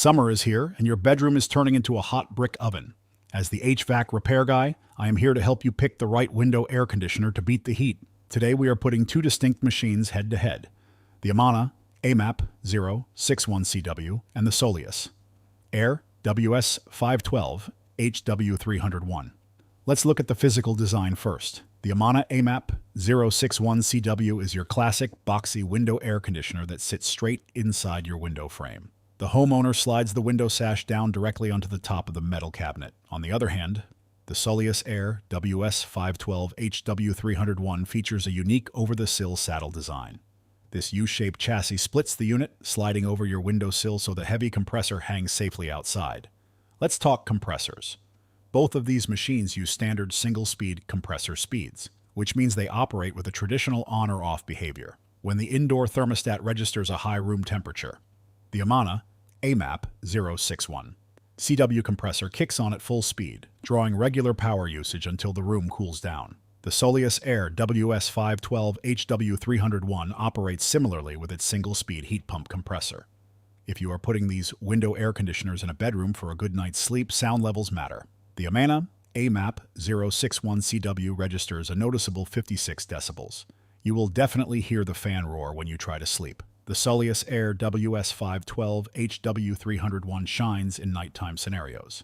Summer is here, and your bedroom is turning into a hot brick oven. As the HVAC repair guy, I am here to help you pick the right window air conditioner to beat the heat. Today we are putting two distinct machines head-to-head, the Amana AMAP061CW and the Soleus Air WS5-12HW-301. Let's look at the physical design first. The Amana AMAP061CW is your classic, boxy window air conditioner that sits straight inside your window frame. The homeowner slides the window sash down directly onto the top of the metal cabinet. On the other hand, the Soleus Air WS5-12HW-301 features a unique over-the-sill saddle design. This U-shaped chassis splits the unit, sliding over your windowsill so the heavy compressor hangs safely outside. Let's talk compressors. Both of these machines use standard single-speed compressor speeds, which means they operate with a traditional on or off behavior when the indoor thermostat registers a high room temperature. The Amana AMAP061CW compressor kicks on at full speed, drawing regular power usage until the room cools down. The Soleus Air WS5-12HW-301 operates similarly with its single-speed heat pump compressor. If you are putting these window air conditioners in a bedroom for a good night's sleep, sound levels matter. The Amana AMAP061CW registers a noticeable 56 decibels. You will definitely hear the fan roar when you try to sleep. The Soleus Air WS5-12HW-301 shines in nighttime scenarios.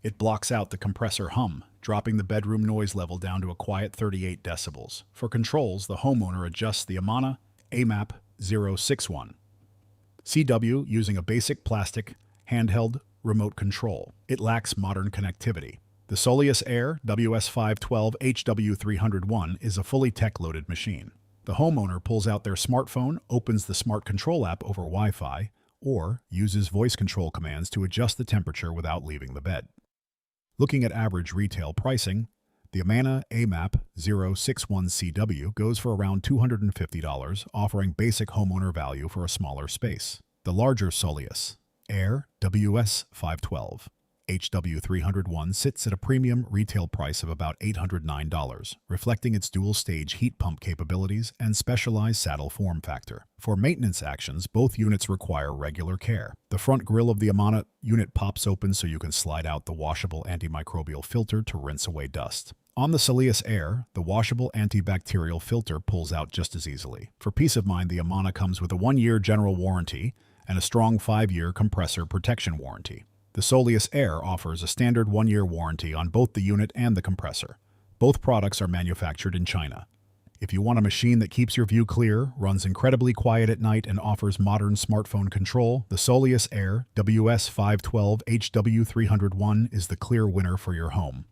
It blocks out the compressor hum, dropping the bedroom noise level down to a quiet 38 decibels. For controls, the homeowner adjusts the Amana AMAP061CW using a basic plastic, handheld remote control. It lacks modern connectivity. The Soleus Air WS5-12HW-301 is a fully tech-loaded machine. The homeowner pulls out their smartphone, opens the smart control app over Wi-Fi, or uses voice control commands to adjust the temperature without leaving the bed. Looking at average retail pricing, the Amana AMAP061CW goes for around $250, offering basic homeowner value for a smaller space. The larger Soleus Air WS5-12HW-301 sits at a premium retail price of about $809, reflecting its dual-stage heat pump capabilities and specialized saddle form factor. For maintenance actions, both units require regular care. The front grille of the Amana unit pops open so you can slide out the washable antimicrobial filter to rinse away dust. On the Soleus Air, the washable antibacterial filter pulls out just as easily. For peace of mind, the Amana comes with a 1-year general warranty and a strong 5-year compressor protection warranty. The Soleus Air offers a standard 1-year warranty on both the unit and the compressor. Both products are manufactured in China. If you want a machine that keeps your view clear, runs incredibly quiet at night, and offers modern smartphone control, the Soleus Air WS5-12HW-301 is the clear winner for your home.